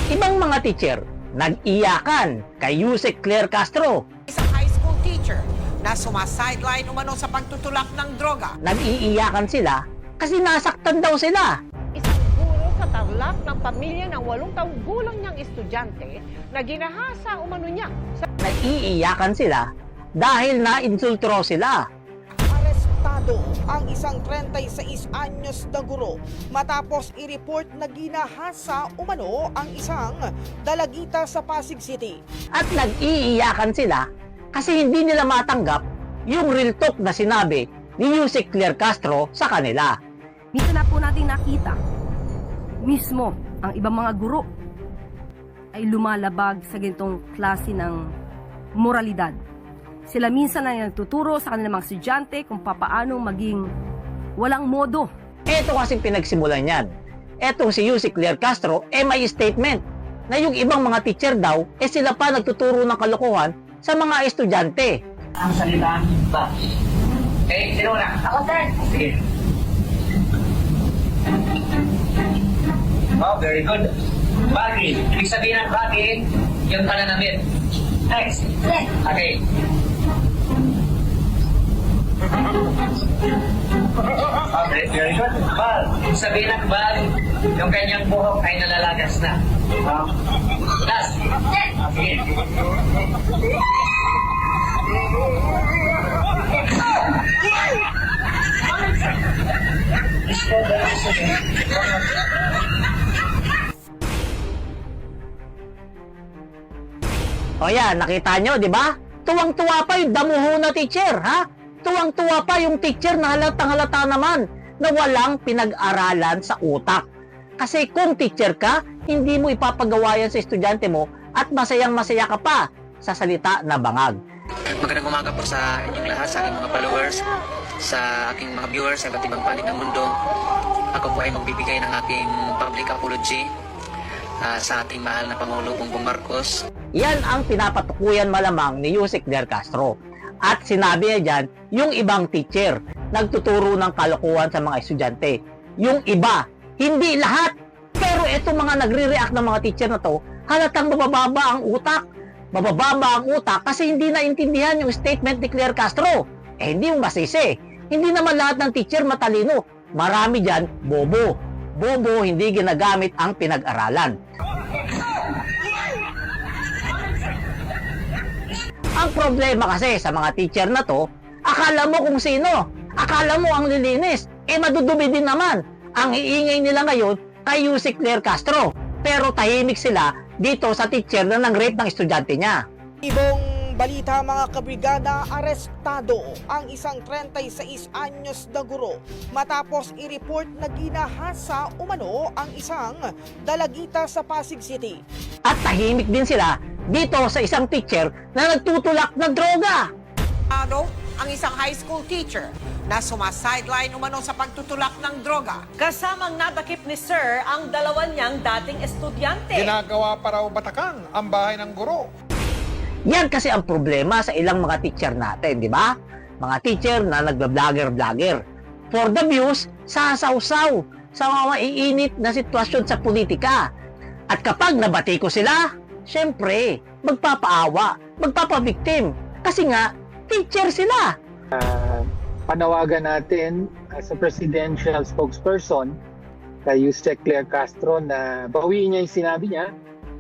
Ibang mga teacher, nag-iyakan kay Yusek Claire Castro. Isang high school teacher na sumasideline umano sa pagtutulak ng droga. Nag-iiyakan sila kasi nasaktan daw sila. Isang guro sa Tarlac ng pamilya ng 8 taong gulang niyang estudyante na ginahasa umano niya sa Nag-iiyakan sila dahil na-insulto raw sila. Arestado ang isang 36 anyos na guro matapos i-report na ginahasa umano ang isang dalagita sa Pasig City. At nag-iiyakan sila kasi hindi nila matanggap yung real talk na sinabi ni Yusek Claire Castro sa kanila. Minsan na po natin nakita mismo ang ibang mga guro ay lumalabag sa ganitong klase ng moralidad. Sila minsan ay nagtuturo sa kanilang mga estudyante kung papaano maging walang modo. Ito kasing pinagsimulan yan. Etong si Yusek Claire Castro, may statement na yung ibang mga teacher daw, sila pa nagtuturo ng kalokohan sa mga estudyante. Ang salita ba? Sino na? Ako, sir. Sige. Oh, very good. Bagay. Ibig sabihin ng bagay, yung pananamit. Next. Okay. Okay, very good. Bal. Ibig sabihin ng bal, yung kanyang buhok ay nalalagas na. Last. Sige. O yan, nakita nyo, di ba? Tuwang-tuwa pa yung damuho na teacher, ha? Tuwang-tuwa pa yung teacher na halatang-halata naman na walang pinag-aralan sa utak. Kasi kung teacher ka, hindi mo ipapagawa yan sa estudyante mo at masayang-masaya ka pa sa salita na bangag. Magandang umaga po sa inyong lahat, sa aking mga followers, sa aking mga viewers sa iba't ibang panig ng mundo. Ako po ay magbibigay ng aking public apology sa ating mahal na Pangulo Bongbong Marcos. Yan ang pinapatukuyan malamang ni Yusek Claire Castro. At sinabi niya dyan, yung ibang teacher, nagtuturo ng kalokohan sa mga estudyante. Yung iba, hindi lahat. Pero itong mga nagre-react ng mga teacher na to, halatang mabababa ang utak. Mabababa ang utak kasi hindi naintindihan yung statement ni Claire Castro. Hindi yung masisi. Hindi naman lahat ng teacher matalino. Marami dyan, bobo. Bobo, hindi ginagamit ang pinag-aralan. Ang problema kasi sa mga teacher na to, akala mo kung sino. Akala mo ang lilinis. Madudumi din naman. Ang iingay nila ngayon kay Yusek Claire Castro. Pero tahimik sila dito sa teacher na nang-rape ng estudyante niya. Ibong balita mga kabrigada, arestado ang isang 36 anyos na guro matapos i-report na ginahasa umano ang isang dalagita sa Pasig City. At tahimik din sila dito sa isang teacher na nagtutulak ng droga. Ang isang high school teacher na sumasideline umano sa pagtutulak ng droga. kasamang nadakip ni Sir ang dalawa niyang dating estudyante. Ginagawa pa raw batakang ang bahay ng guro. Yan kasi ang problema sa ilang mga teacher natin, di ba? Mga teacher na nagba-vlogger. For the views, sasawsaw sa mga maiinit na sitwasyon sa politika. At kapag nabati ko sila, syempre, magpapaawa, magpapabiktim. Kasi nga, teacher sila. Panawagan natin sa presidential spokesperson kay Yusek Claire Castro na bawiin niya yung sinabi niya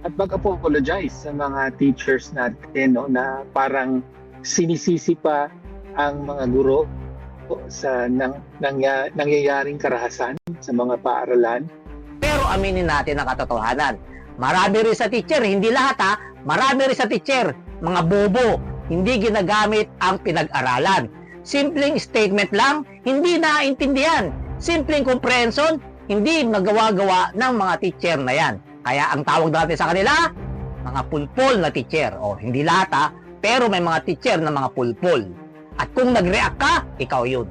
at mag-apologize sa mga teachers natin, no, na parang sinisisi pa ang mga guro sa nangyayaring karahasan sa mga paaralan. Pero aminin natin ang katotohanan. Marami rin sa teacher, hindi lahat ha, marami rin sa teacher, mga bobo, hindi ginagamit ang pinag-aralan. Simpleng statement lang, hindi naiintindihan. Simpleng comprehension, hindi magawa-gawa ng mga teacher na yan. Kaya ang tawag natin sa kanila, mga pulpol na teacher. O hindi lahat ha, pero may mga teacher na mga pulpol. At kung nag-react ka, ikaw yun.